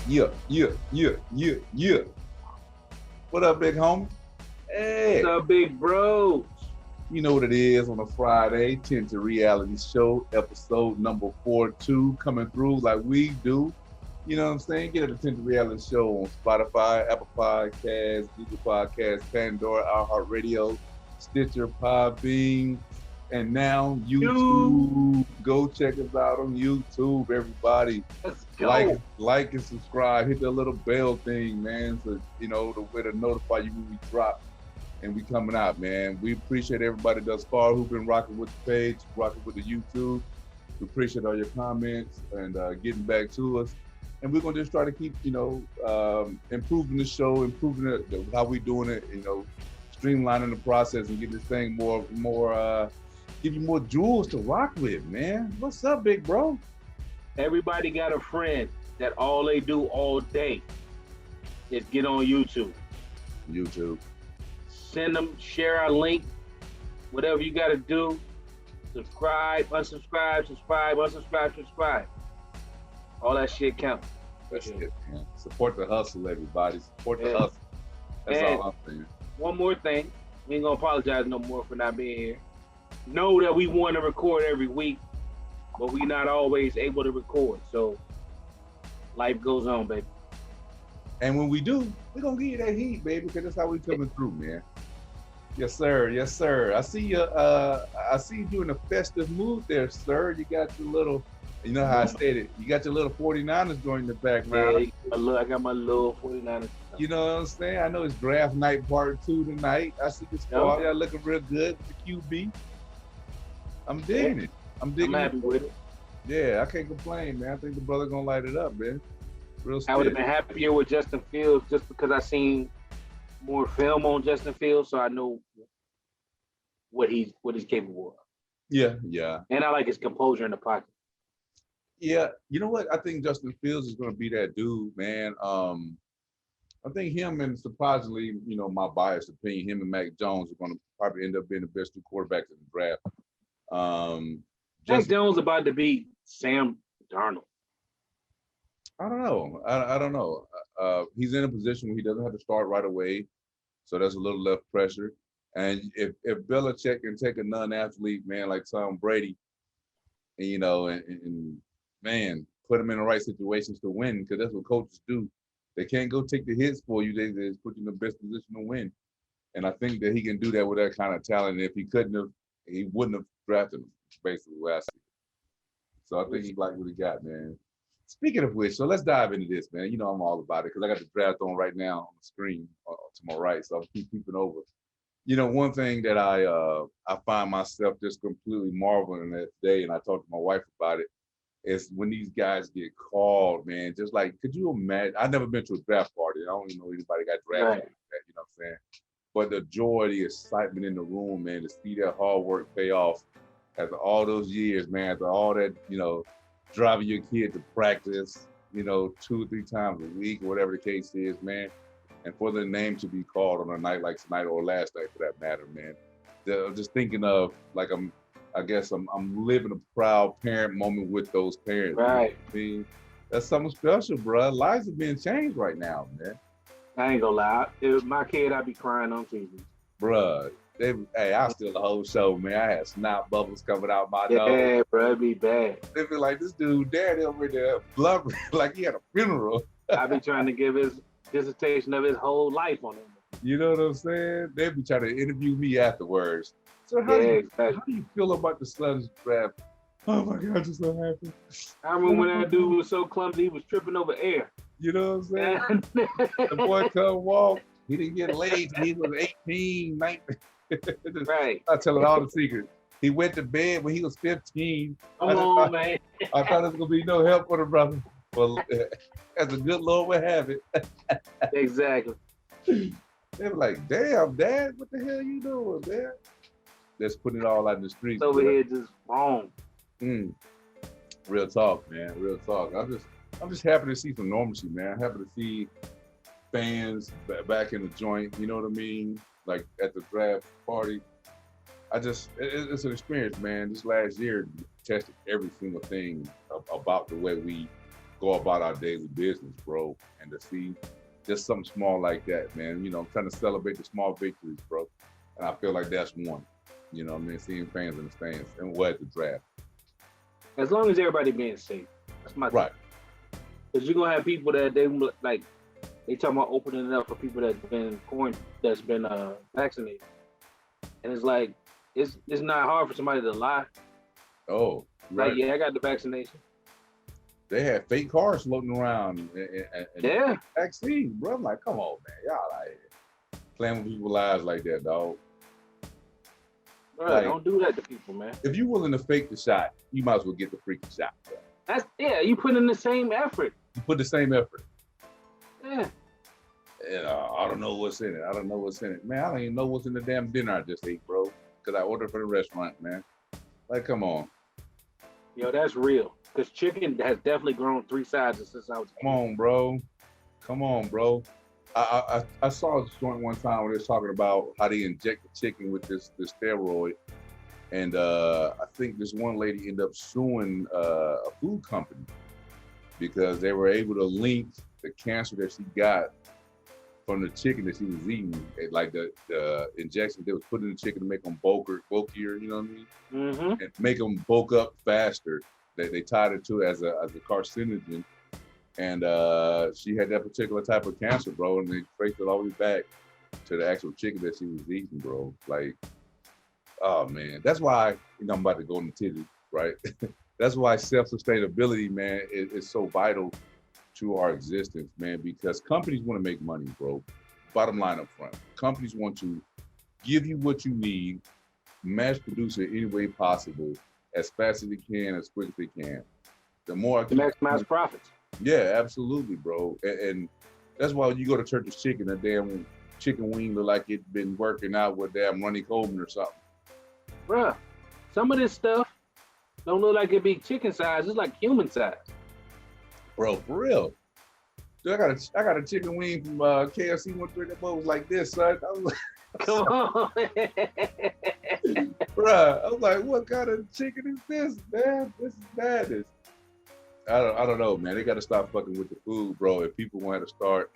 Yeah. What up, big homie? What's Hey, up, big bro? you know what it is on a Friday, Tinted Reality Show, episode number 42, coming through like we do. You know what I'm saying? Get a Tinted Reality Show on Spotify, Apple Podcasts, Google Podcasts, Pandora, iHeartRadio, Stitcher, Podbean, and now You, YouTube. Go check us out on YouTube, everybody. let's like go. like and subscribe, hit the little bell thing, man, so you know the way to notify you when we drop and we coming out, man. We appreciate everybody thus far who've been rocking with the page, rocking with the YouTube. We appreciate all your comments and getting back to us, and we're gonna just try to keep improving the show, improving it, how we doing it, streamlining the process and getting this thing more give you more jewels to rock with, man. What's up, big bro? Everybody got a friend that all they do all day is get on YouTube. YouTube. Send them, share our link, whatever you got to do. Subscribe, unsubscribe, subscribe, unsubscribe, subscribe. All that shit counts. That's it, man. Support the hustle, everybody. Support the hustle. That's And all I'm saying. one more thing, we ain't gonna apologize no more for not being here. Know that we want to record every week, but we not always able to record. So life goes on, baby. And when we do, we're gonna give you that heat, baby, because that's how we coming through, man. Yes, sir. Yes, sir. I see you you in a festive mood there, sir. You got your little, you know how I stated, you got your little 49ers joint in the background. Yeah, I got my little 49ers. You know what I'm saying? I know it's draft night part 2 tonight. I see the squad, y'all looking real good with the QB. I'm digging it. I'm happy with it. Yeah, I can't complain, man. I think the brother gonna light it up, man. Real I would have steady. been happier with Justin Fields just because I seen more film on Justin Fields, so I know what he's capable of. Yeah. And I like his composure in the pocket. Yeah, you know what? I think Justin Fields is going to be that dude, man. I think him and surprisingly, my biased opinion, him and Mac Jones are going to probably end up being the best two quarterbacks in the draft. Mac Justin, Jones about to beat Sam Darnold. I don't know. I don't know. He's in a position where he doesn't have to start right away, so there's a little less pressure. And if Belichick can take a non-athlete man like Tom Brady, and man, put him in the right situations to win, because that's what coaches do. They can't go take the hits for you. They just put you in the best position to win. And I think that he can do that with that kind of talent. And if he couldn't have, he wouldn't have drafted him, basically, what I see. So I think he like what he got, man. Speaking of which, so let's dive into this, man. You know I'm all about it because I got the draft on right now on the screen to my right, so I'll keep peeping over. One thing that I find myself just completely marveling at today, and I talked to my wife about it, is when these guys get called, man. Just like, could you imagine? I've never been to a draft party. I don't even know anybody got drafted Right. like that, you know what I'm saying? But the joy, the excitement in the room, man, to see that hard work pay off after all those years, man, after all that, driving your kid to practice, 2 or 3 times a week, whatever the case is, man. And for the name to be called on a night like tonight or last night for that matter, man. I'm just thinking of like I'm living a proud parent moment with those parents. Right. I mean, that's something special, bro. Lives are being changed right now, man. I ain't gonna lie. If it was my kid, I'd be crying on TV. Bruh, I still the whole show, man. I had snot bubbles coming out my nose. Yeah, bro, it'd be bad. They be like, this dude, daddy over there, blubbering like he had a funeral. I'd be trying to give his dissertation of his whole life on him. You know what I'm saying? They'd be trying to interview me afterwards. So how do you feel about the Suns draft? Oh my God, I'm so happy. I remember when that dude was so clumsy, he was tripping over air. You know what I'm saying? The boy come walk. He didn't get laid. He was 18, 19. Right. I tell it all the secrets. He went to bed when he was 15. Come on, man. I thought there was going to be no help for the brother. Well, as the good Lord would have it. Exactly. They were like, damn, Dad, what the hell you doing, man? Let's put it all out in the streets. Over here just wrong. Real talk, man. Real talk. I'm just happy to see some normalcy, man. I'm happy to see fans back in the joint. You know what I mean? Like at the draft party. It's an experience, man. This last year tested every single thing about the way we go about our daily business, bro, and to see just something small like that, man. You know, trying to celebrate the small victories, bro. And I feel like that's one. You know what I mean? Seeing fans in the stands and what the draft. As long as everybody being safe, that's my Right. Because you're gonna have people that they like. They talking about opening it up for people that's been vaccinated, and it's like it's not hard for somebody to lie. Oh, right. Like, yeah, I got the vaccination. They had fake cars floating around and Yeah. vaccines, bro. I'm like, come on, man. Y'all like playing with people's lives like that, dog. Bro, Like, don't do that to people, man. if you're willing to fake the shot, you might as well get the freaking shot, bro. You put in the same effort. You put the same effort. Yeah. And I don't know what's in it. I don't know what's in it. Man, I don't even know what's in the damn dinner I just ate, bro. Because I ordered for the restaurant, man. Like, come on. Yo, that's real. Because chicken has definitely grown 3 sizes since I was. Come on, bro. Come on, bro. I saw this joint one time where they was talking about how they inject the chicken with this steroid. And I think this one lady ended up suing a food company because they were able to link the cancer that she got from the chicken that she was eating, like the injections they was putting in the chicken to make them bulkier, you know what I mean? Mm-hmm. And make them bulk up faster. They tied it to as a carcinogen. And she had that particular type of cancer, bro, and they traced it all the way back to the actual chicken that she was eating, bro. Like, oh man, that's why I'm about to go into Tinted, right? That's why self-sustainability, man, is so vital to our existence, man, because companies want to make money, bro. Bottom line up front, companies want to give you what you need, mass produce it any way possible, as fast as they can, as quick as they can. The more To maximize profits. Yeah, absolutely, bro. And that's why when you go to Church's Chicken, that damn chicken wing look like it's been working out with damn Ronnie Coleman or something. Bruh, some of this stuff don't look like it be chicken size. It's like human size. Bro, for real. Dude, I got a chicken wing from KFC one three that was like this, son. I was like, Come on. bruh, I was like, what kind of chicken is this, man? This is madness. I don't know, man. They got to stop fucking with the food, bro. If people want to start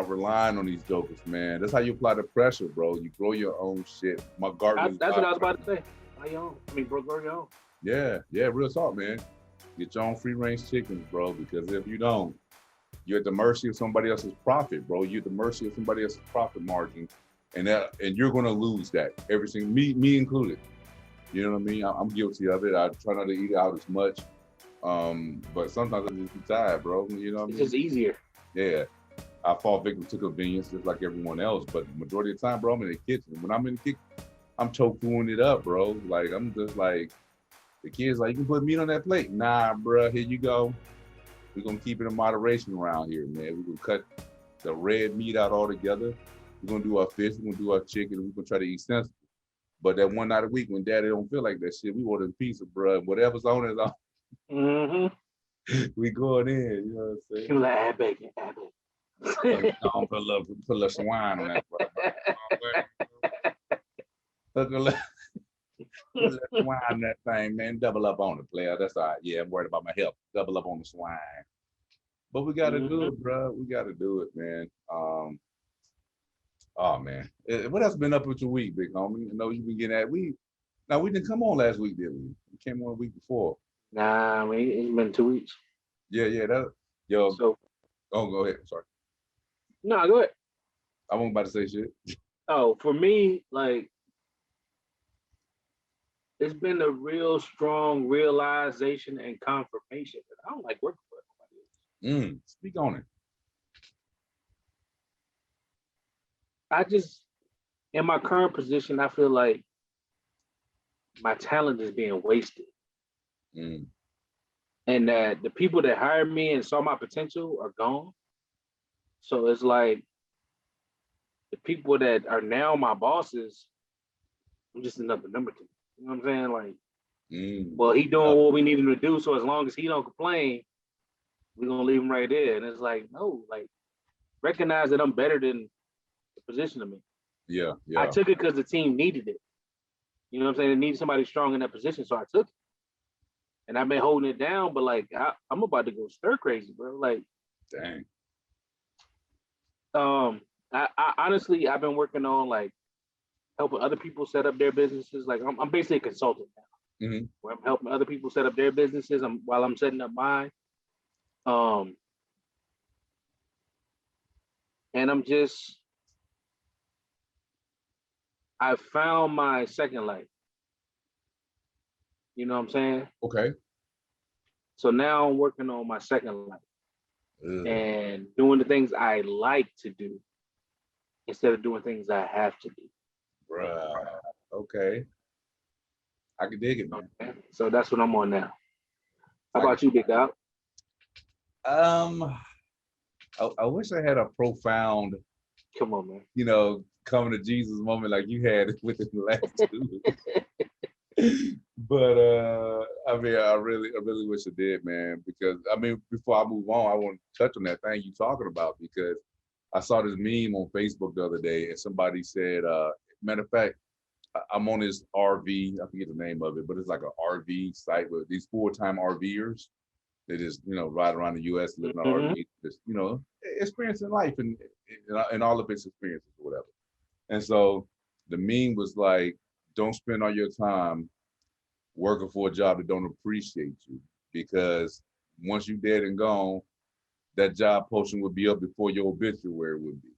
relying on these jokers, man. That's how you apply the pressure, bro. You grow your own shit. My garden. That's what I was about to say. Buy your own. Bro, grow your own. Yeah, real talk, man. Get your own free range chickens, bro. Because if you don't, you're at the mercy of somebody else's profit, bro. You're at the mercy of somebody else's profit margin, and you're gonna lose that. Everything, me included. You know what I mean? I'm guilty of it. I try not to eat out as much. But sometimes I just be tired, bro. You know what I mean? It's just easier. Yeah. I fall victim to convenience just like everyone else. But the majority of the time, bro, I'm in the kitchen. When I'm in the kitchen, I'm tofuing it up, bro. Like, I'm just like, the kids like, you can put meat on that plate. Nah, bro, here you go. We're going to keep it in moderation around here, man. We're going to cut the red meat out altogether. We're going to do our fish. We're going to do our chicken. And we're going to try to eat sensible. But that one night a week when daddy don't feel like that shit, we order pizza, bro. Whatever's on is on. Mm-hmm. We going in, you know what I'm saying? He was like, add bacon. Put a little swine on that, bro. Put a little swine on that thing, man. Double up on it, player. That's all right. Yeah, I'm worried about my health. Double up on the swine. But we got to do it, bro. We got to do it, man. Oh, man. What else been up with your week, big homie? I know you've been getting at. We didn't come on last week, did we? We came on a week before. Nah, I mean, it's been 2 weeks. Yeah. So, go ahead. Sorry. No, go ahead. I wasn't about to say shit. Oh, for me, like, it's been a real strong realization and confirmation that I don't like working for everybody else. Speak on it. I just, in my current position, I feel like my talent is being wasted. And that the people that hired me and saw my potential are gone. So it's like the people that are now my bosses, I'm just another number two. You know what I'm saying? Like, well, he doing what we need him to do. So as long as he don't complain, we're gonna leave him right there. And it's like, no, like, recognize that I'm better than the position of me. Yeah. I took it because the team needed it. You know what I'm saying? They needed somebody strong in that position, so I took it. and I've been holding it down. But like, I'm about to go stir crazy, bro. Like, Dang. I honestly, I've been working on like helping other people set up their businesses. Like, I'm basically a consultant now, Mm-hmm. where I'm helping other people set up their businesses. While I'm setting up mine. And I found my second life. You know what I'm saying? Okay. So now I'm working on my second life Ugh. and doing the things I like to do instead of doing things I have to do. Bruh. Okay. I can dig it, man. Okay? So that's what I'm on now. How about you, Big Dog? I wish I had a profound, Come on, man. you know, coming to Jesus moment like you had within the last two. But I mean, I really wish I did, man. Because I mean, before I move on, I want to touch on that thing you talking about, because I saw this meme on Facebook the other day, and somebody said, matter of fact, I'm on this RV, I forget the name of it, but it's like an RV site with these full-time RVers. They just, you know, ride around the U.S. living on RV, just, you know, experiencing life and all of its experiences or whatever. And so the meme was like, don't spend all your time working for a job that don't appreciate you, because once you're dead and gone, that job posting would be up before your obituary would be.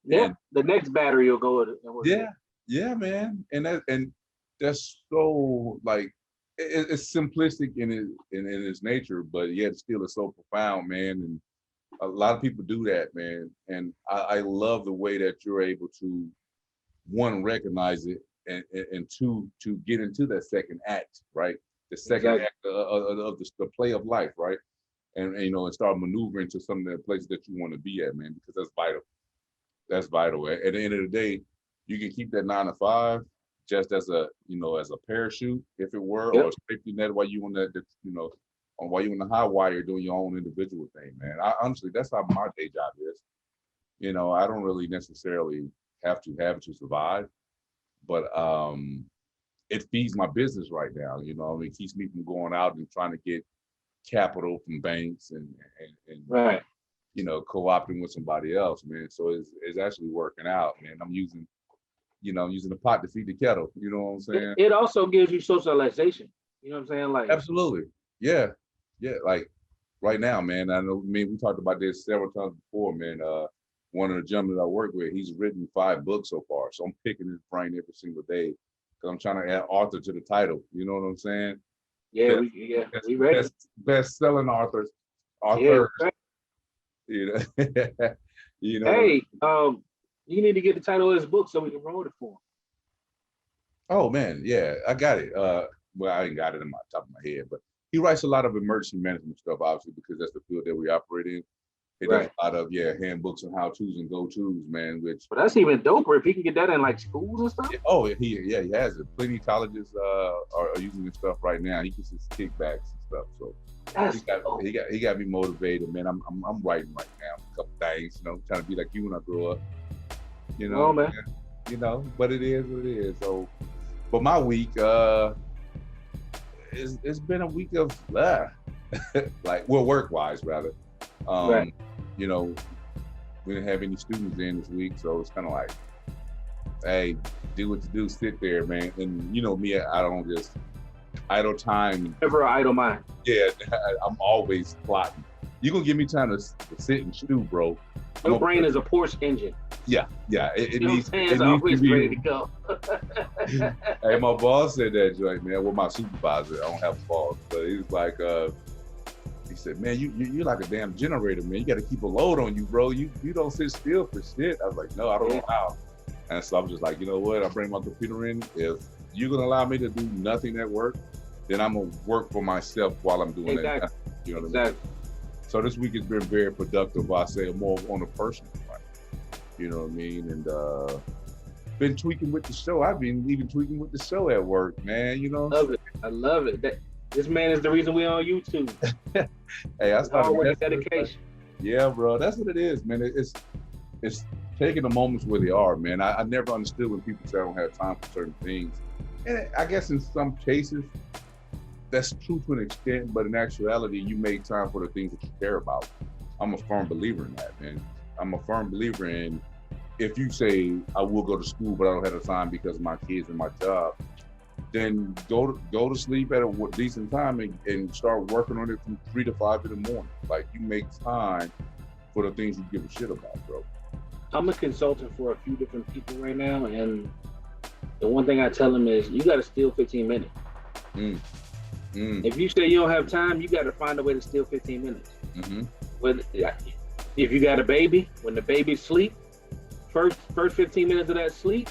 Yeah, And the next battery will go. yeah, man. And that's so like it's simplistic in its nature, but yet still it's so profound, man. And a lot of people do that, man. And I love the way that you're able to, one, recognize it, and two, to get into that second act, right? The second act of the play of life, right? And you know, and start maneuvering to some of the places that you want to be at, man, because that's vital. That's vital. At the end of the day, you can keep that 9 to 5 just as a, you know, as a parachute, if it were, or a safety net while you on that, you know, while you on the high wire doing your own individual thing, man. Honestly, that's how my day job is. You know, I don't really necessarily have to survive, but it feeds my business right now. You know, I mean, it keeps me from going out and trying to get capital from banks and Right. you know, co-opting with somebody else, man. So it's actually working out, man. I'm using the pot to feed the kettle. You know what I'm saying? It also gives you socialization. You know what I'm saying? Like, absolutely. Yeah. Like right now, man. I know. I mean, we talked about this several times before, man. One of the gentlemen I work with, he's written 5 books so far. So I'm picking his brain every single day because I'm trying to add author to the title. You know what I'm saying? Yeah, we ready. Best-selling authors. Yeah, right. You know. You know. Hey, you need to get the title of his book so we can promote it for him. Oh man, yeah, I got it. Well, I ain't got it in my top of my head, but he writes a lot of emergency management stuff, obviously, because that's the field that we operate in. He does a lot of handbooks and how-tos and go-tos, man. But that's even doper if he can get that in like schools and stuff. He has it. Plenty of colleges are using this stuff right now. He gets his kickbacks and stuff. So he got me motivated, man. I'm writing right now a couple things, you know, trying to be like you when I grow up. You know, man. You know, but it is what it is. So, but my week, it's been a week of like, well, work-wise rather. Right. You know, we didn't have any students in this week, so it's kind of like, hey, do what you do, sit there, man. And you know me, I don't just idle time. Never an idle mind. Yeah, I'm always plotting. You're gonna give me time to sit and stew, bro. Your brain is a Porsche engine. Yeah. It needs always to be ready to go. Hey, my boss said that joint, man. Well, my supervisor, I don't have a boss, but he was like, he said, man, you're like a damn generator, man. You got to keep a load on you, bro. You don't sit still for shit. I was like, no, I don't know how. And so I'm just like, you know what? I bring my computer in. If you're gonna allow me to do nothing at work, then I'm gonna work for myself while I'm doing that. You know what I mean? So this week has been very productive. I say more on a personal life. You know what I mean? And been tweaking with the show. I've been even tweaking with the show at work, man. You know? I love it. This man is the reason we're on YouTube. Hey, I started with dedication. Yeah, bro. That's what it is, man. It's taking the moments where they are, man. I never understood when people say I don't have time for certain things. And I guess in some cases, that's true to an extent, but in actuality, you make time for the things that you care about. I'm a firm believer in that, man. I'm a firm believer in if you say I will go to school, but I don't have the time because of my kids and my job, then go to sleep at a decent time and start working on it from 3 to 5 in the morning. Like you make time for the things you give a shit about, bro. I'm a consultant for a few different people right now, and the one thing I tell them is you got to steal 15 minutes. Mm. Mm. If you say you don't have time, you got to find a way to steal 15 minutes. Mm-hmm. If you got a baby, when the baby sleep, first 15 minutes of that sleep,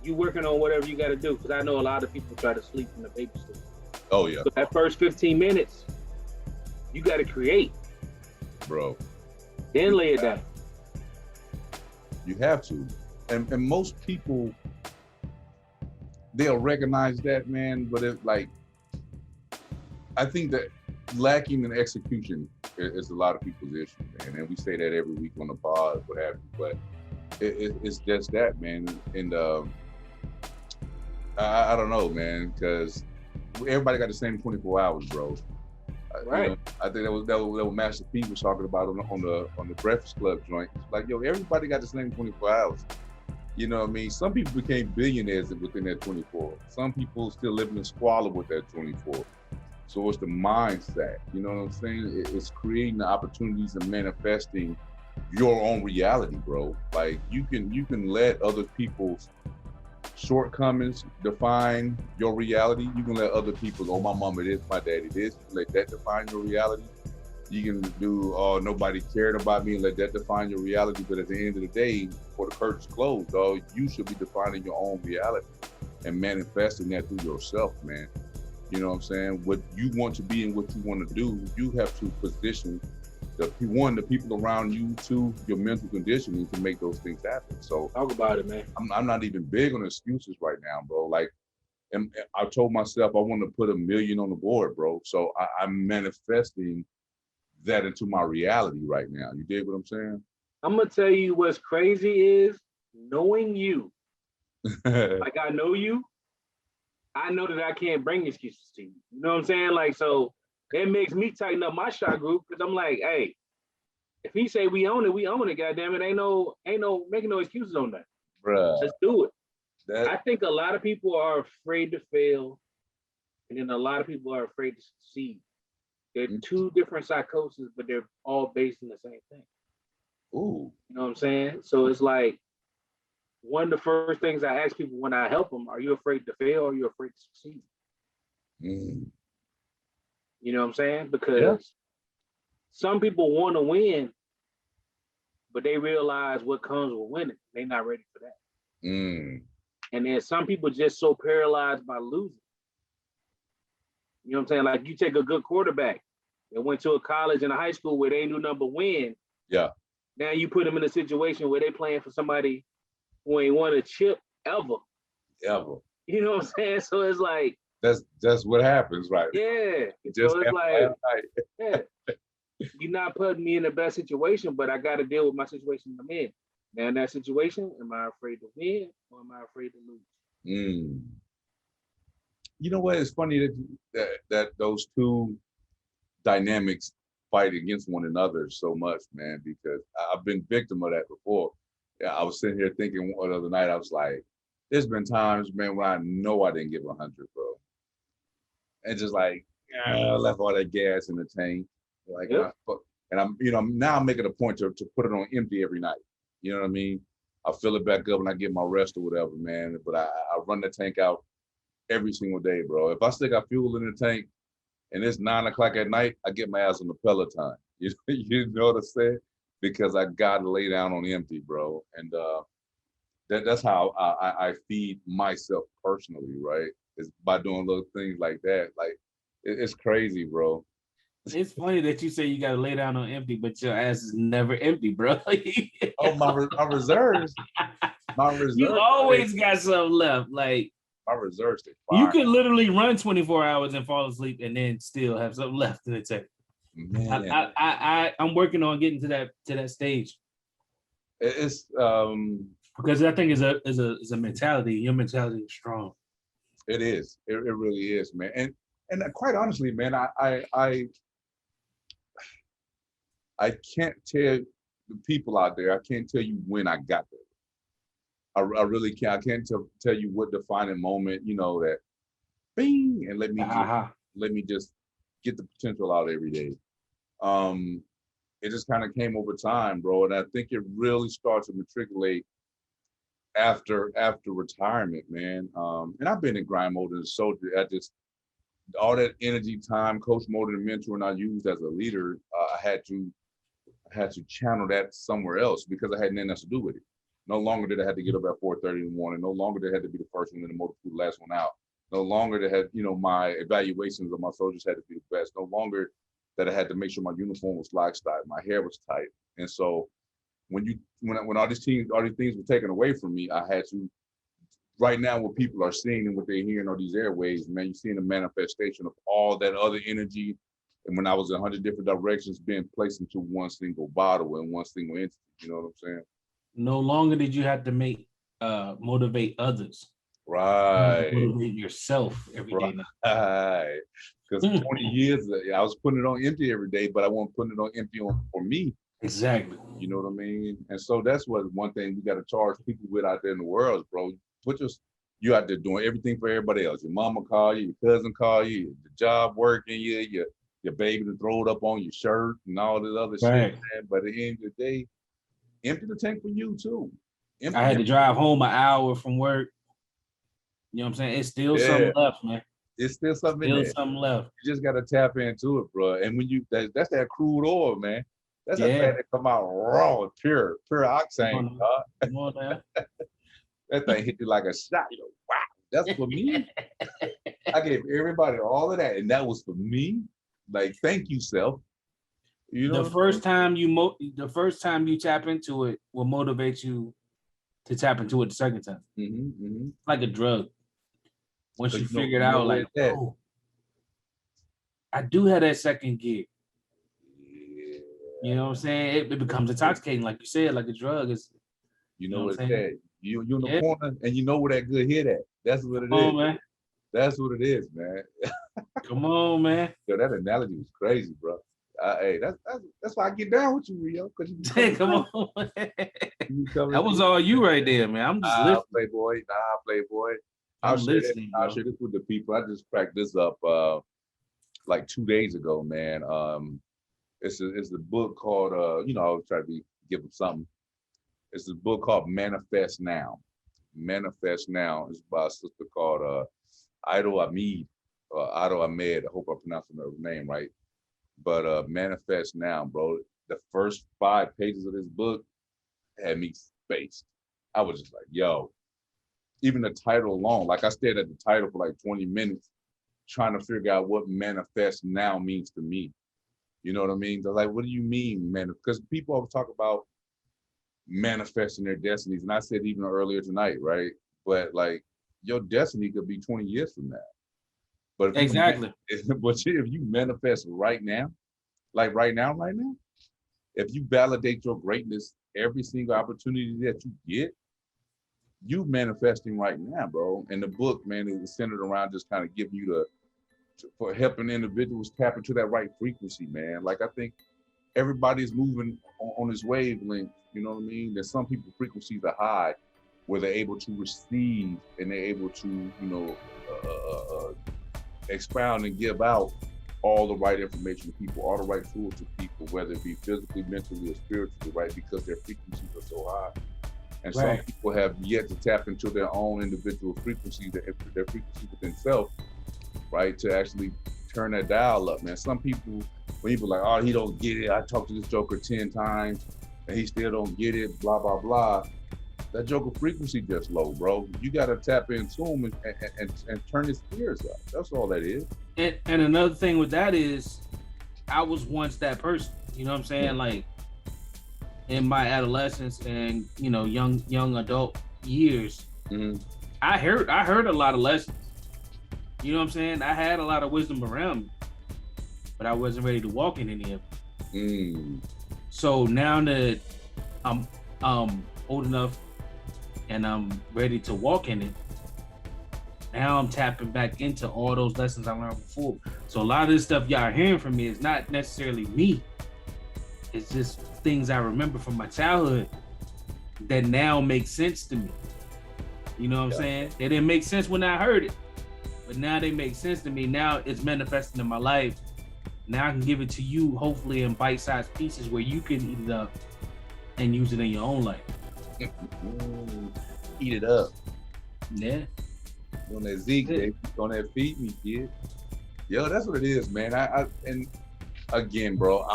you working on whatever you got to do. Because I know a lot of people try to sleep when the baby sleep. Oh yeah. So that first 15 minutes, you got to create, bro. Then lay it down. You have to, and most people they'll recognize that, man. But it's like I think that lacking in execution is a lot of people's issue, man. And we say that every week on the pod, what have you. But it's just that, man. And I don't know, man, because everybody got the same 24 hours, bro. Right. You know, I think that was Master P was talking about on the Breakfast Club joint. Like, yo, everybody got the same 24 hours. You know what I mean? Some people became billionaires within that 24. Some people still live in squalor with that 24. So it's the mindset. You know what I'm saying? It's creating the opportunities and manifesting your own reality, bro. Like you can let other people's shortcomings define your reality. You can let other people, oh, my mama this, my daddy this, you can let that define your reality. You can do, oh, nobody cared about me, and let that define your reality. But at the end of the day, before the curtain's closed, dog, you should be defining your own reality and manifesting that through yourself, man. You know what I'm saying? What you want to be and what you want to do, you have to position the people around you, to your mental conditioning to make those things happen. So talk about it, man. I'm not even big on excuses right now, bro. Like, and I told myself I want to put 1 million on the board, bro. So I'm manifesting that into my reality right now. You dig what I'm saying? I'm gonna tell you what's crazy is knowing you. Like I know you, I know that I can't bring excuses to you. You know what I'm saying? Like, so it makes me tighten up my shot group because I'm like, hey, if he say we own it, goddamn it. Ain't no making no excuses on that. Bruh. Let's do it. I think a lot of people are afraid to fail, and then a lot of people are afraid to succeed. They're two different psychoses, but they're all based in the same thing. Ooh. You know what I'm saying? So it's like one of the first things I ask people when I help them, are you afraid to fail or are you afraid to succeed? You know what I'm saying? Because some people want to win, but they realize what comes with winning. They're not ready for that. And then some people just so paralyzed by losing. You know what I'm saying? Like you take a good quarterback that went to a college and a high school where they ain't do nothing but win. Yeah. Now you put them in a situation where they playing for somebody who ain't won a chip ever. Ever. You know what I'm saying? So it's like that's what happens, right? Yeah. So it's like, yeah, you're not putting me in the best situation, but I got to deal with my situation I'm in. Now in that situation, am I afraid to win or am I afraid to lose? You know what? It's funny that those two dynamics fight against one another so much, man, because I've been victim of that before. Yeah, I was sitting here thinking one other night, I was like, there's been times, man, where I know I didn't give 100, bro. And just like, I left all that gas in the tank. Like, and I'm, now I'm making a point to put it on empty every night. You know what I mean? I fill it back up when I get my rest or whatever, man. But I run the tank out every single day, bro. If I still got fuel in the tank and it's 9 o'clock at night, I get my ass on the Peloton. You know what I'm saying? Because I gotta lay down on empty, bro. And that's how I feed myself personally, right? Is by doing little things like that. Like it's crazy, bro. It's funny that you say you gotta lay down on empty, but your ass is never empty, bro. Oh, my reserves. My reserves. You always got something left. Like my reserves. You could literally run 24 hours and fall asleep and then still have something left in the tank. Man. I'm working on getting to that stage. It's because I think it's a mentality. Your mentality is strong. It is. It really is, man. And And quite honestly, man, I can't tell the people out there. I can't tell you when I got there. I really can't. I can't tell you what defining moment. That bing, and let me just get the potential out every day. It just kind of came over time, bro, and I think it really starts to matriculate after retirement, man. And I've been in grind mode as a soldier. I just all that energy, time, coach mode, and mentoring I used as a leader, I had to channel that somewhere else because I had nothing else to do with it. No longer did I have to get up at 4:30 in the morning. No longer did I have to be the first one in the motor pool, the last one out. No longer did I had, my evaluations of my soldiers had to be the best. No longer that I had to make sure my uniform was lock style, my hair was tight. And so when all these things were taken away from me, I had to. Right now, what people are seeing and what they're hearing on these airways, man, you're seeing a manifestation of all that other energy. And when I was in 100 different directions being placed into one single bottle and one single entity, you know what I'm saying? No longer did you have to motivate others. Right. Motivate yourself every day now. Right. Because 20 years, I was putting it on empty every day, but I wasn't putting it on empty for me. Exactly. You know what I mean? And so that's what one thing we got to charge people with out there in the world, bro. You out there doing everything for everybody else. Your mama call you, your cousin call you, the job working you, your baby to throw it up on your shirt and all this other shit, man. But at the end of the day, empty the tank for you too. I had to drive home an hour from work. You know what I'm saying? It's still something left, man. It's still something in there. Something left. You just gotta tap into it, bro. And when that's that crude oil, man. That's that thing that come out raw, pure octane. Come on now. That thing hit you like a shot. Wow, that's for me. I gave everybody all of that, and that was for me. Like, thank you, self. The first time you tap into it will motivate you to tap into it the second time. Like a drug. Once you figure it out, like, oh, I do have that second gear. Yeah. You know what I'm saying? It becomes intoxicating, like you said, like a drug. You know what it's at. You in the corner, and you know where that good hit at. That's what it is. Man. That's what it is, man. Come on, man. Yo, that analogy was crazy, bro. Hey, that's why I get down with you, Rio. Cause come on, man. That was all you right there, man. I'm just listening. Playboy. I'll share this with the people. I just cracked this up like 2 days ago, man. It's a book called I'll try to give them something. It's a book called Manifest Now. Manifest Now is by a sister called Ido Ahmed. I hope I pronounced her name right. But Manifest Now, bro. The first 5 pages of this book had me spaced. I was just like, yo, even the title alone, like I stared at the title for like 20 minutes trying to figure out what manifest now means to me. You know what I mean? They're like, what do you mean, man? Because people always talk about manifesting their destinies. And I said even earlier tonight, right? But like your destiny could be 20 years from now. But if you manifest right now, like right now, if you validate your greatness every single opportunity that you get, you manifesting right now, bro. And the book, man, is centered around just kind of giving you for helping individuals tap into that right frequency, man. Like I think everybody's moving on this wavelength, you know what I mean? There's some people frequencies are high where they're able to receive and they're able to, expound and give out all the right information to people, all the right tools to people, whether it be physically, mentally, or spiritually, right? Because their frequencies are so high. And some people have yet to tap into their own individual frequencies, their frequency within self, right? To actually turn that dial up, man. Some people, when people are like, oh, he don't get it. I talked to this joker 10 times and he still don't get it, blah, blah, blah. That joker frequency just low, bro. You got to tap into him and turn his ears up. That's all that is. And another thing with that is, I was once that person. You know what I'm saying? Yeah. Like in my adolescence and young adult years, I heard a lot of lessons. You know what I'm saying? I had a lot of wisdom around me, but I wasn't ready to walk in any of it. So now that I'm old enough and I'm ready to walk in it, now I'm tapping back into all those lessons I learned before. So a lot of this stuff y'all are hearing from me is not necessarily me. It's just things I remember from my childhood that now make sense to me. You know what I'm saying? They didn't make sense when I heard it, but now they make sense to me. Now it's manifesting in my life. Now I can give it to you, hopefully in bite-sized pieces where you can eat it up and use it in your own life. Eat it up. Yeah. On that Zeke, baby. On that feed me, kid. Yo, that's what it is, man. And again, bro,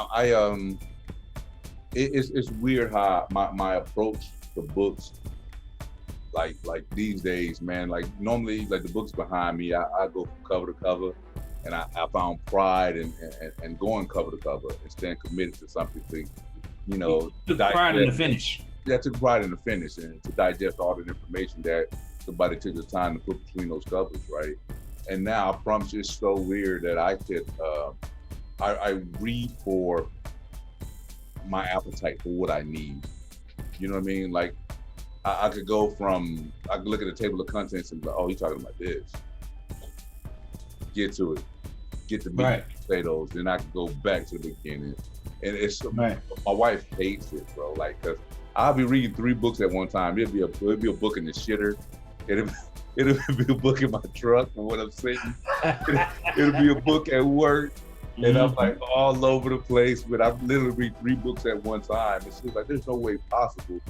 it's weird how my approach to books, like these days, man. Like normally, like the books behind me, I go from cover to cover, and I found pride in going cover to cover and staying committed to something. To, you know, took pride in the finish. Yeah, I took pride in the finish and to digest all the information that somebody took the time to put between those covers, right? And now I promise you, it's so weird that I could, I read for my appetite for what I need. You know what I mean? Like I could go from, I could look at the table of contents and be like, oh, he's talking about this. Get to it. Get the meat and potatoes. Then I could go back to the beginning. And it's, my wife hates it, bro. Like, cause I'll be reading 3 books at one time. It'll be a book in the shitter. It'll be a book in my truck for when I'm sitting. It'll be a book at work. And I'm like all over the place, but I literally read 3 books at one time. It's just like, there's no way possible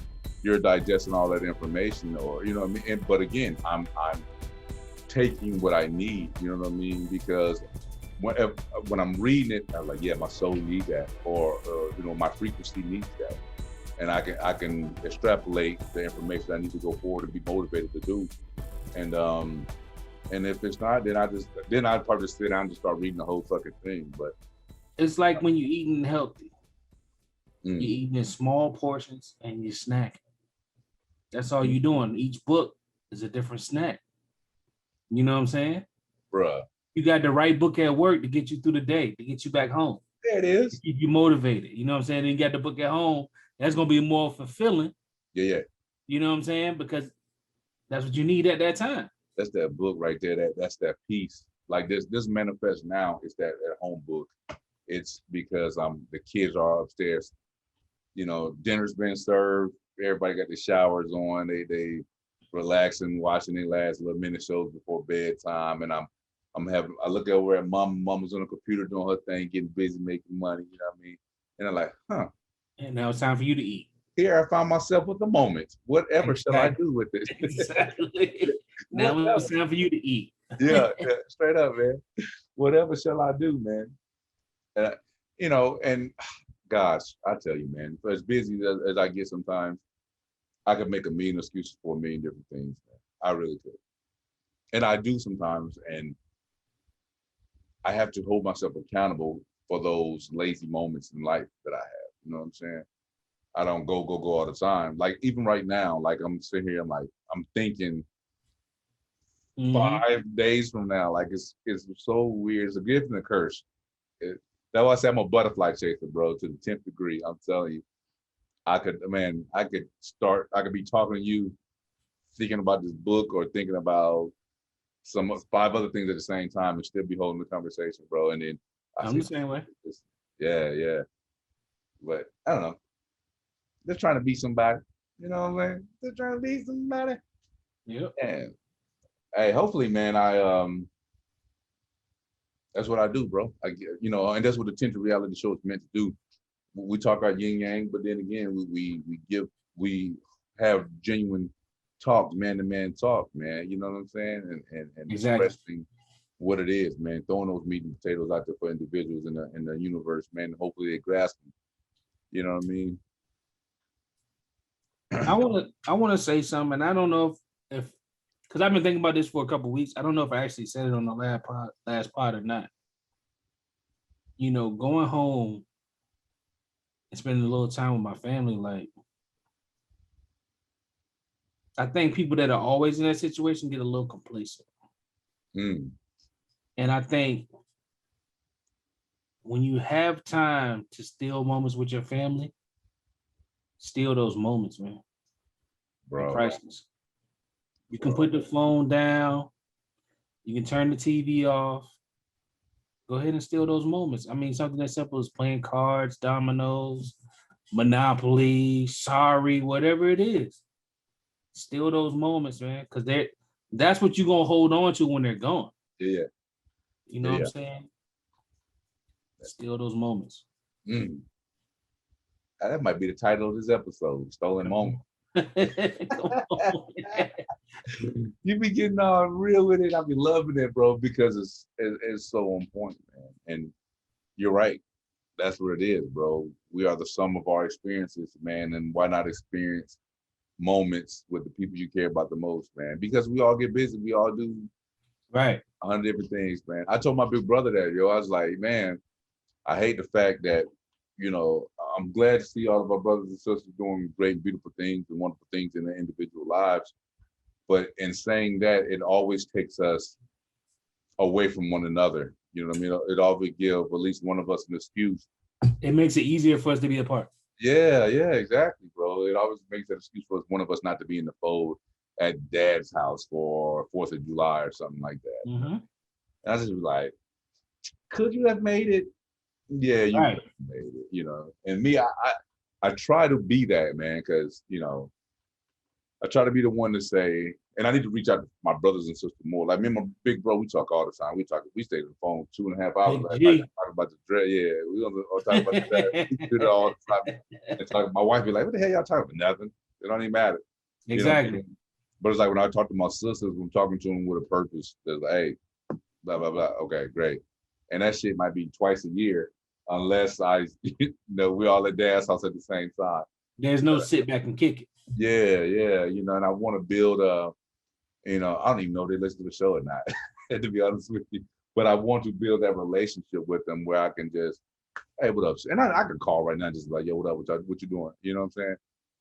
you're digesting all that information, or, you know what I mean? But again, I'm taking what I need, you know what I mean? Because when I'm reading it, I'm like, yeah, my soul needs that, or you know, my frequency needs that. And I can extrapolate the information I need to go forward and be motivated to do. And if it's not, then I'd probably sit down and just start reading the whole fucking thing. But it's like when you're eating healthy, you're eating in small portions and you're snacking. That's all you're doing. Each book is a different snack. You know what I'm saying? Bruh. You got the right book at work to get you through the day, to get you back home. There it is. To keep you motivated. You know what I'm saying? Then you got the book at home. That's going to be more fulfilling. Yeah. You know what I'm saying? Because that's what you need at that time. That's that book right there. That's that piece. Like this manifest now is that home book. It's because the kids are upstairs. You know, dinner's been served. Everybody got the showers on. They relaxing, watching their last little minute shows before bedtime. And I look over at mama's on the computer doing her thing, getting busy, making money. You know what I mean? And I'm like, huh. And now it's time for you to eat. Here I found myself with the moment. Whatever shall I do with it? Exactly. Now it's time for you to eat. yeah, straight up, man. Whatever shall I do, man? You know, and gosh, I tell you, man, for as busy as I get sometimes, I could make a million excuses for a million different things. Man. I really could. And I do sometimes, and I have to hold myself accountable for those lazy moments in life that I have. You know what I'm saying? I don't go all the time. Like even right now, like I'm sitting here, I'm thinking 5 days from now, like it's so weird. It's a gift and a curse. That's why I say I'm a butterfly chaser, bro, to the 10th degree. I'm telling you, I could be talking to you, thinking about this book or thinking about 5 other things at the same time and still be holding the conversation, bro. And then I'm the same way. Yeah. But I don't know. They're trying to be somebody. You know what I mean? They're trying to be somebody. Yep. And hey, hopefully, man, that's what I do, bro. You know, and that's what the Tinted reality show is meant to do. We talk about yin yang, but then again, we have genuine talk, man-to-man talk, man. You know what I'm saying? And exactly. Expressing what it is, man. Throwing those meat and potatoes out there for individuals in the universe, man. Hopefully they grasp them. You know what I mean? I want to say something, and I don't know if because I've been thinking about this for a couple of weeks. I don't know if I actually said it on the last pod or not. You know, going home and spending a little time with my family, like I think people that are always in that situation get a little complacent. And I think when you have time to steal moments with your family, steal those moments, man. Bro. They're priceless. You can put the phone down. You can turn the TV off. Go ahead and steal those moments. I mean, something as simple as playing cards, dominoes, Monopoly, Sorry, whatever it is. Steal those moments, man, because that's what you're gonna hold on to when they're gone. Yeah. You know what I'm saying? Steal those moments. That might be the title of this episode, Stolen Moment. You be getting all real with it. I be loving it, bro, because it's so on point, man. And you're right. That's what it is, bro. We are the sum of our experiences, man. And why not experience moments with the people you care about the most, man? Because we all get busy. We all do 100 different things, man. I told my big brother that, I was like, man, I hate the fact that, I'm glad to see all of our brothers and sisters doing great, beautiful things and wonderful things in their individual lives. But in saying that, it always takes us away from one another. You know what I mean? It always gives at least one of us an excuse. It makes it easier for us to be apart. Yeah, exactly, bro. It always makes an excuse for one of us not to be in the fold at dad's house for 4th of July or something like that. Mm-hmm. And I just was like, could you have made it? Yeah, you could have made it, And me, I try to be that, man, because, I try to be the one to say, and I need to reach out to my brothers and sisters more. Like me and my big bro, we talk all the time. We stayed on the phone 2.5 hours last night talking about the dread. Yeah, we don't talk about that. We do that all the time. And my wife be like, "What the hell y'all talking about? Nothing. It don't even matter." Exactly. But it's like when I talk to my sisters, I'm talking to them with a purpose. They're like, "Hey, blah blah blah." Okay, great. And that shit might be twice a year, unless we all at dad's house at the same time. There's no sit back and kick it. Yeah. And I want to build I don't even know if they listen to the show or not, to be honest with you. But I want to build that relationship with them where I can just, hey, what up? And I can call right now and just be like, yo, what up? What you doing? You know what I'm saying?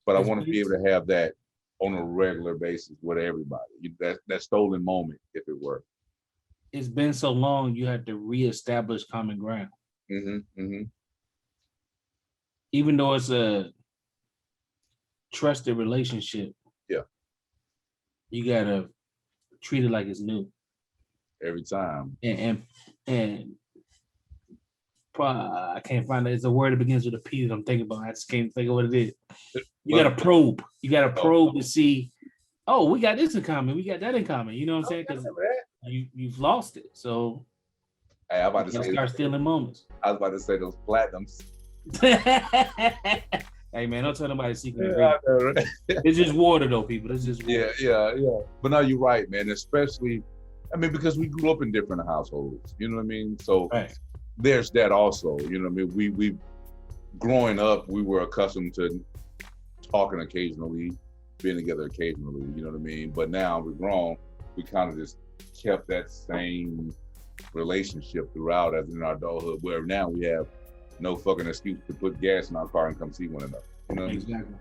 But I want to be able to have that on a regular basis with everybody. That stolen moment, if it were. It's been so long, you have to reestablish common ground. Mm-hmm. Even though it's a trusted relationship. Yeah. You gotta treat it like it's new. Every time. And I can't find it. It's a word that begins with a P that I'm thinking about. I just can't think of what it is. You gotta probe. You gotta probe to see, oh, we got this in common. We got that in common. You know what I'm saying? Because you've lost it. So hey, I'm about to start stealing moments. I was about to say those platinums. Hey man, don't tell nobody secret. Yeah, right? It's just water though, people. It's just water. Yeah. But no, you're right, man. Especially, because we grew up in different households. You know what I mean? So there's that also. You know what I mean? We growing up, we were accustomed to talking occasionally, being together occasionally. You know what I mean? But now we're grown. We kind of just kept that same relationship throughout as in our adulthood. Where now we have no fucking excuse to put gas in our car and come see one another. You know what exactly. I mean?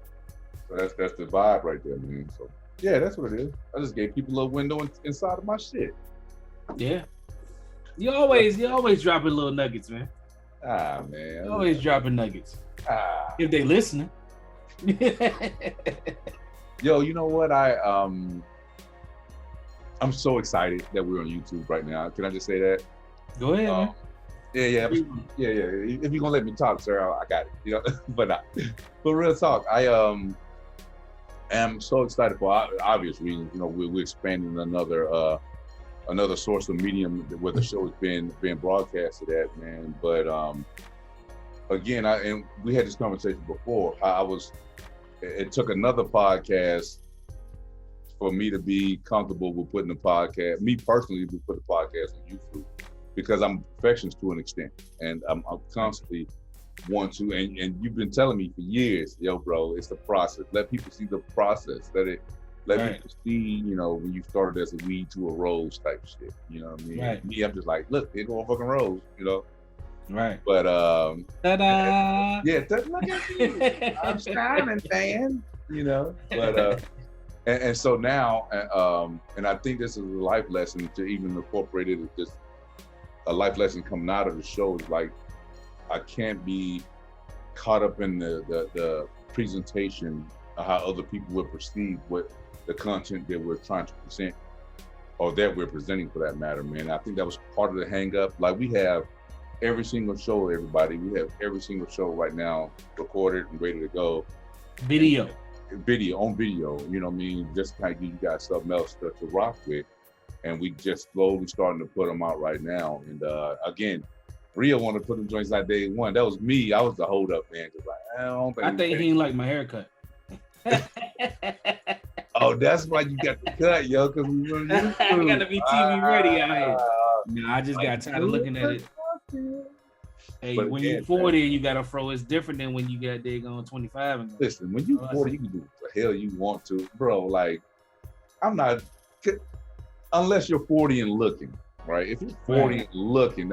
So that's the vibe right there, man. So yeah, that's what it is. I just gave people a window inside of my shit. Yeah. You always dropping little nuggets, man. Ah, man. You always dropping nuggets. If they listening. Yo, you know what? I'm so excited that we're on YouTube right now. Can I just say that? Go ahead, man. Yeah. If you're gonna let me talk, sir, I got it. But real talk, I am so excited for obvious reasons. We're expanding another source of medium where the show is being broadcasted at, man. But again, and we had this conversation before. It took another podcast for me to be comfortable with putting the podcast. Me personally, to put the podcast on YouTube. Because I'm a perfectionist to an extent, and I'm constantly want to. And you've been telling me for years, yo, bro, it's the process. Let people see the process. Let people see, when you started as a weed to a rose type shit. You know what I mean? Right. Me, I'm just like, look, they're going fucking rose. Right. But ta-da! Yeah, look at me. I'm shining, man. But and so now, and I think this is a life lesson to even incorporate it as just a life lesson coming out of the show is like, I can't be caught up in the presentation of how other people would perceive what the content that we're trying to present. or that we're presenting for that matter, man. I think that was part of the hang up. Like we have every single show, everybody. We have every single show right now recorded and ready to go. Video. On video, you know what I mean? Just kind of give you guys something else to rock with. And we just slowly starting to put them out right now. And again, Rio wanted to put them joints out day one. That was me. I was the hold up man. Cause I think he didn't like my haircut. Oh, that's why you got the cut, yo. Cause we were I gotta be TV ready out here. No, I just got tired of looking at it. Hey, but when you're 40 and you got a fro, it's different than when you got there going 25. And listen, when you're 40, you can do what the hell you want to, bro. Like, I'm not, unless you're 40 and looking, right? If you're 40 and looking,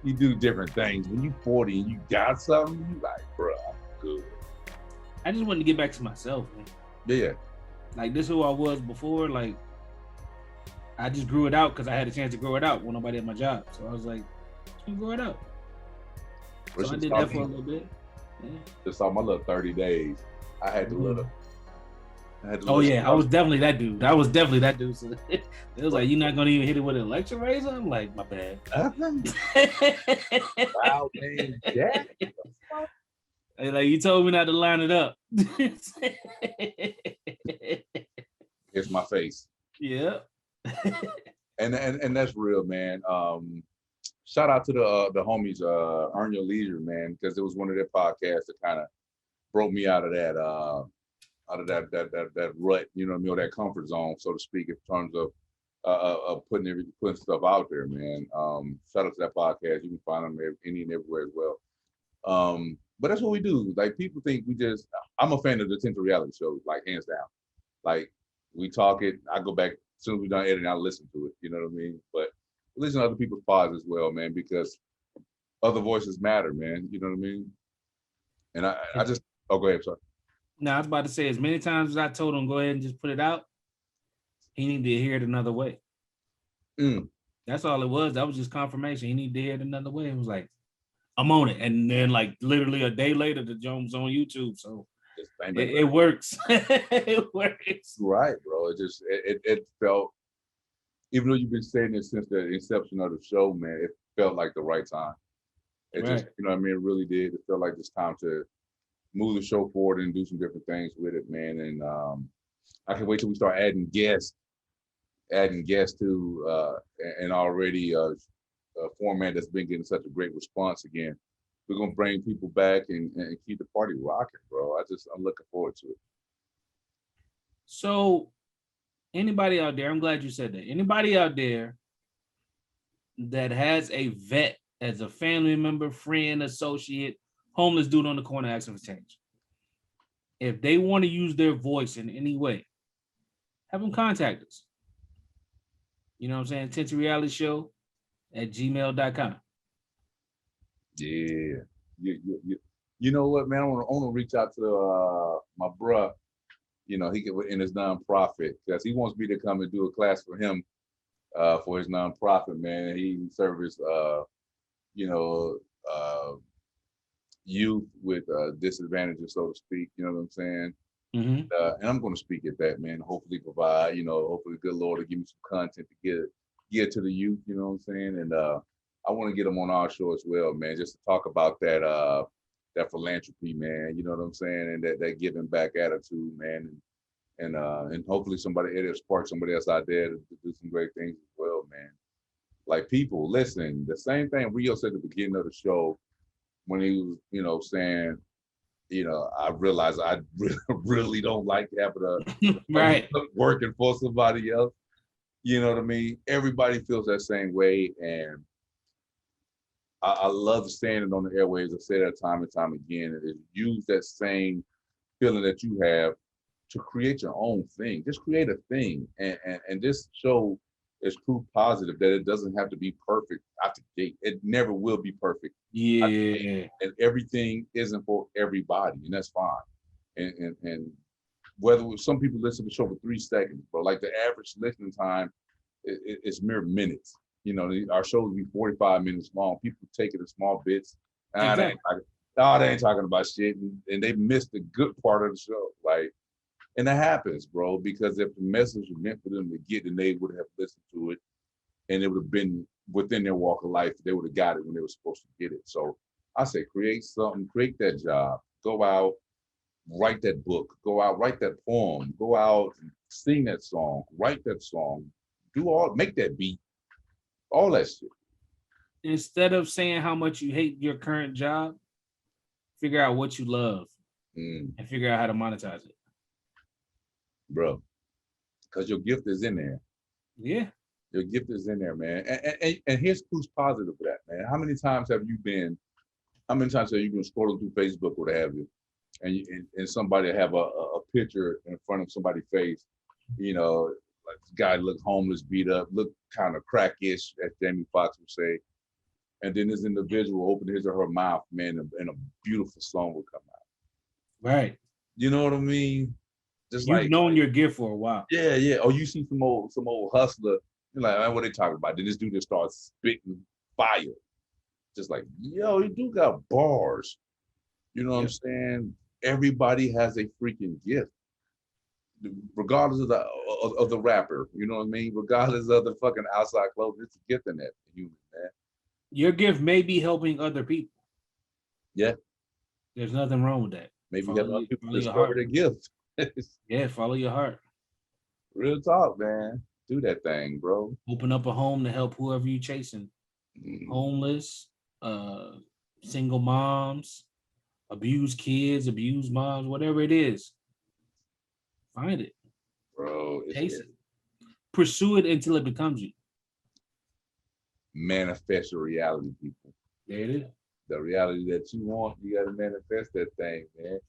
you do different things. When you're 40 and you got something, you like, bro, I'm good. I just wanted to get back to myself, man. Yeah. Like, this is who I was before. Like, I just grew it out because I had a chance to grow it out when nobody at my job. So I was like, just gonna grow it out. So I did that for a little bit. Yeah. Just saw my little 30 days. I had to look. Oh yeah, I was definitely that dude. So it was like, you're not gonna even hit it with an electric razor? I'm like, my bad. Wow, man, yeah. Hey, like, you told me not to line it up. It's my face. Yeah. and that's real, man. Shout out to the homies, Earn Your Leisure, man, because it was one of their podcasts that kind of broke me out of that rut, you know what I mean, or that comfort zone, so to speak, in terms of putting stuff out there, man. Shout out to that podcast. You can find them any and everywhere as well. But that's what we do. Like, people think I'm a fan of the Tinted reality shows, like, hands down. Like, we talk it, I go back, as soon as we're done editing, I listen to it, you know what I mean? But listen to other people's pods as well, man, because other voices matter, man. You know what I mean? And I just, go ahead, sorry. No, I was about to say, as many times as I told him, go ahead and just put it out, he needed to hear it another way. That's all it was. That was just confirmation. He needed to hear it another way. It was like, I'm on it. And then, like, literally a day later, the Jones on YouTube. So it works. It works. Right, bro. It felt, even though you've been saying this since the inception of the show, man, it felt like the right time. It just, you know what I mean? It really did. It felt like it's time to move the show forward and do some different things with it, man. And I can wait till we start adding guests to and already a format that's been getting such a great response again. We're gonna bring people back and keep the party rocking, bro. I'm looking forward to it. So, anybody out there, I'm glad you said that. Anybody out there that has a vet as a family member, friend, associate, homeless dude on the corner asking for change, if they want to use their voice in any way, have them contact us. You know what I'm saying? Tinted Reality Show at gmail.com. Yeah. You know what, man? I want to reach out to my bruh. You know, he can in his nonprofit, because he wants me to come and do a class for him for his nonprofit, man. He service youth with disadvantages, so to speak. You know what I'm saying? Mm-hmm. And I'm going to speak at that, man. Hopefully provide, hopefully the good Lord will give me some content to get to the youth. You know what I'm saying? And I want to get them on our show as well, man, just to talk about that philanthropy, man. You know what I'm saying? And that giving back attitude, man. And hopefully it'll spark somebody else out there to do some great things as well, man. Like, people, listen, the same thing Rio said at the beginning of the show when he was, saying, I realized I really don't like having right working for somebody else. You know what I mean? Everybody feels that same way, and I love saying it on the airwaves. I say that time and time again. Is use that same feeling that you have to create your own thing. Just create a thing, and this show is proof positive that it doesn't have to be perfect out the gate. It never will be perfect. Yeah. And everything isn't for everybody, and that's fine. And whether some people listen to the show for 3 seconds, but like the average listening time is mere minutes. Our shows be 45 minutes long. People take it in small bits. Exactly. They ain't talking about shit, and they missed the good part of the show. Like, And that happens, bro, because if the message was meant for them to get, then they would have listened to it, and it would have been within their walk of life. They would have got it when they were supposed to get it. So I say, create something, create that job, go out, write that book, go out, write that poem, go out and sing that song, write that song, make that beat, all that shit. Instead of saying how much you hate your current job, figure out what you love and figure out how to monetize it. Bro, because your gift is in there. Yeah. Your gift is in there, man. And here's who's positive for that, man. How many times have you been scrolling through Facebook or what have you, and somebody have a picture in front of somebody's face, you know, like the guy look homeless, beat up, look kind of crackish, as Jamie Foxx would say. And then this individual open his or her mouth, man, and a beautiful song will come out. Right. You know what I mean? Just You've known your gift for a while. Yeah, yeah. Or you see some old hustler, you're like, man, what they talking about? Then this dude just starts spitting fire. Just like, yo, you do got bars. You know what I'm saying? Everybody has a freaking gift. Regardless of the rapper, you know what I mean? Regardless of the fucking outside clothes, it's a gift in that human, man. Your gift may be helping other people. Yeah. There's nothing wrong with that. Maybe help other people discover their gift. Yeah, follow your heart. Real talk, man. Do that thing, bro. Open up a home to help whoever you chasing. Homeless, single moms, abused kids, abused moms, whatever it is. Find it. Bro. Chase it. Pursue it until it becomes you. Manifest your reality, people. There it is. The reality that you want, you gotta manifest that thing, man.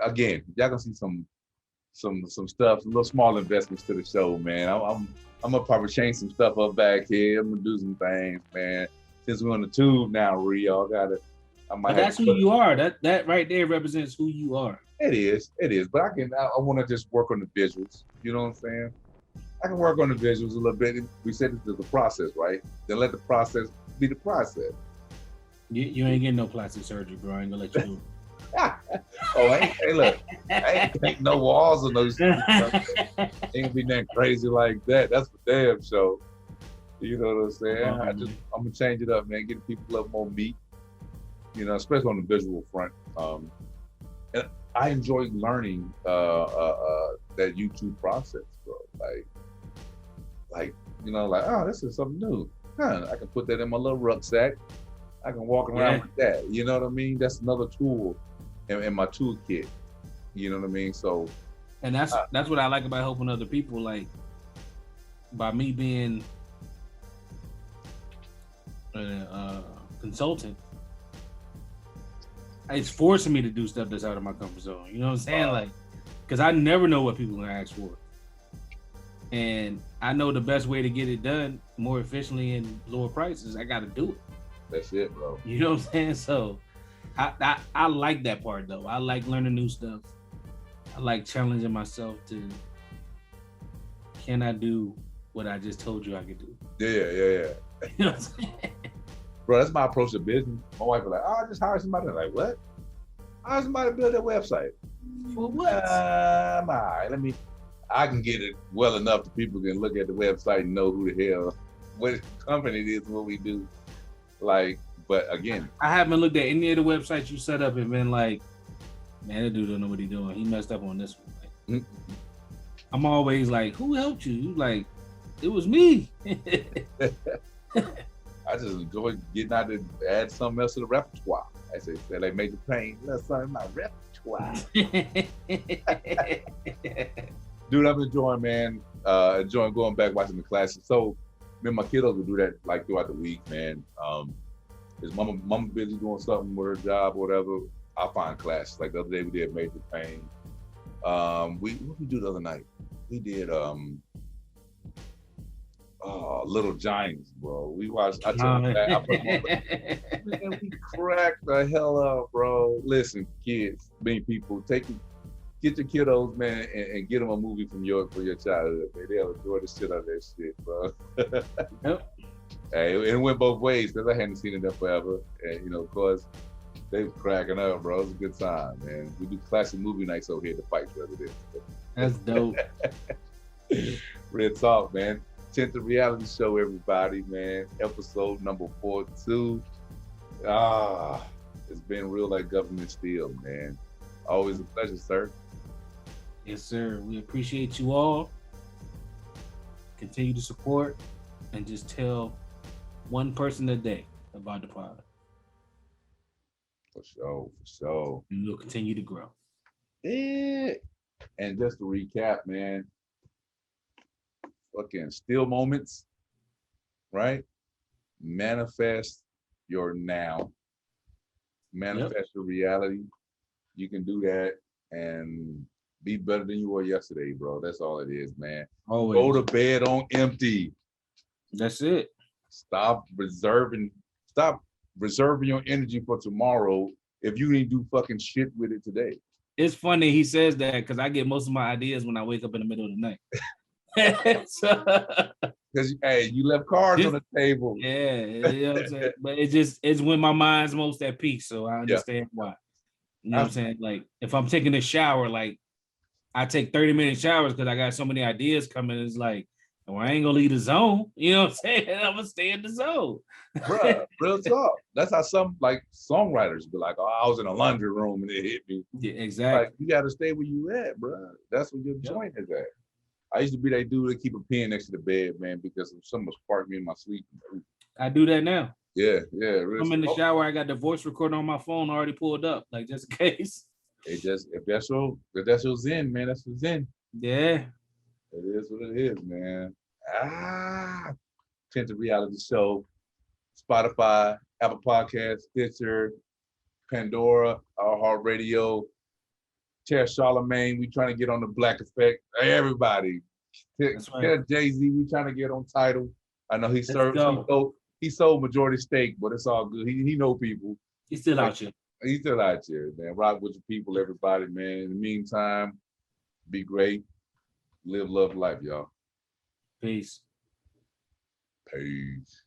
Again, y'all gonna see some stuff, some little small investments to the show, man. I'm gonna probably change some stuff up back here. I'm gonna do some things, man. Since we're on the tube now, y'all But that's who you are. That right there represents who you are. It is. But I want to just work on the visuals. You know what I'm saying? I can work on the visuals a little bit. We said this is the process, right? Then let the process be the process. You ain't getting no plastic surgery, bro. I ain't gonna let you do it. Hey, look, I ain't paint no walls on those. Ain't gonna be nothing crazy like that. That's for damn sure. You know what I'm saying? I'm gonna change it up, man. Get people a little more meat. You know, especially on the visual front. And I enjoy learning that YouTube process, bro. Like you know, like, oh, this is something new. I can put that in my little rucksack. I can walk around with that. You know what I mean? That's another tool in my toolkit. You know what I mean? So, and that's what I like about helping other people. Like, by me being a consultant, it's forcing me to do stuff that's out of my comfort zone. You know what I'm saying? Like, because I never know what people are gonna ask for, and I know the best way to get it done more efficiently and lower prices. I got to do it. That's it, bro. You know what I'm saying? So, I like that part though. I like learning new stuff. I like challenging myself to. Can I do what I just told you I could do? Yeah. You know what I'm saying? Bro, that's my approach to business. My wife was like, oh, just hire somebody. I'm like, what? Hire somebody to build that website. For what? All right, I can get it well enough that people can look at the website and know who the hell, what company it is, what we do. Like, but again, I haven't looked at any of the websites you set up and been like, man, that dude don't know what he's doing. He messed up on this one. Like, I'm always like, who helped you? You like, it was me. I just enjoy getting out to add something else to the repertoire. I say, they made the pain. That's something in my repertoire. Dude, I'm enjoying, man. Enjoying going back, watching the classes. So, me and my kiddos will do that like throughout the week, man. Is mama busy doing something with her job or whatever, I'll find classes. Like the other day we did Major Pain. What did we do the other night? We did Little Giants, bro. We watched. I told you that. Man, we cracked the hell up, bro. Listen, kids, many people, get your kiddos, man, and get them a movie from your childhood. Man. They'll enjoy the shit out of that shit, bro. Yep. Hey, it went both ways because I hadn't seen it there forever, and you know, cause They were cracking up, bro. It was a good time, man. We do classic movie nights over here at the Fikes the other day. That's dope. Real talk, man. Tinted reality show, everybody, man. Episode number 42. It's been real like government steel, man. Always a pleasure, sir. Yes, sir. We appreciate you all. Continue to support and just tell one person a day about the pod. For sure. And we'll continue to grow. Yeah. And just to recap, man, fucking still moments, right? Manifest your now. Manifest your reality. You can do that and be better than you were yesterday, bro. That's all it is, man. Always. Go to bed on empty. That's it. Stop reserving your energy for tomorrow if you didn't do fucking shit with it today. It's funny he says that because I get most of my ideas when I wake up in the middle of the night. Because hey, you left cards on the table. Yeah, you know what I'm saying? But it's when my mind's most at peace, so I understand why. You know what I'm saying? Like if I'm taking a shower, like I take 30-minute showers because I got so many ideas coming. It's like, well, I ain't gonna leave the zone. You know what I'm saying? I'm gonna stay in the zone. Bruh, real talk. That's how some like songwriters be like, oh, I was in a laundry room and it hit me. Yeah, exactly. Like, you gotta stay where you at, bro. That's where your joint is at. I used to be that dude that keep a pen next to the bed, man, because if someone sparked me in my sleep. I do that now. Yeah. I'm in the shower. I got the voice recorder on my phone already pulled up, like just in case. If that's your zen, man, that's your zen. Yeah. It is what it is, man. Tinted reality show, Spotify, Apple Podcasts, Stitcher, Pandora, Our Heart Radio. Tell Charlemagne, we trying to get on the Black Effect. Everybody. Tell Jay-Z, we trying to get on Tidal. I know he sold majority stake, but it's all good. He know people. He's still out here. He's still out here, man. Rock with your people, everybody, man. In the meantime, be great. Live, love, life, y'all. Peace. Peace.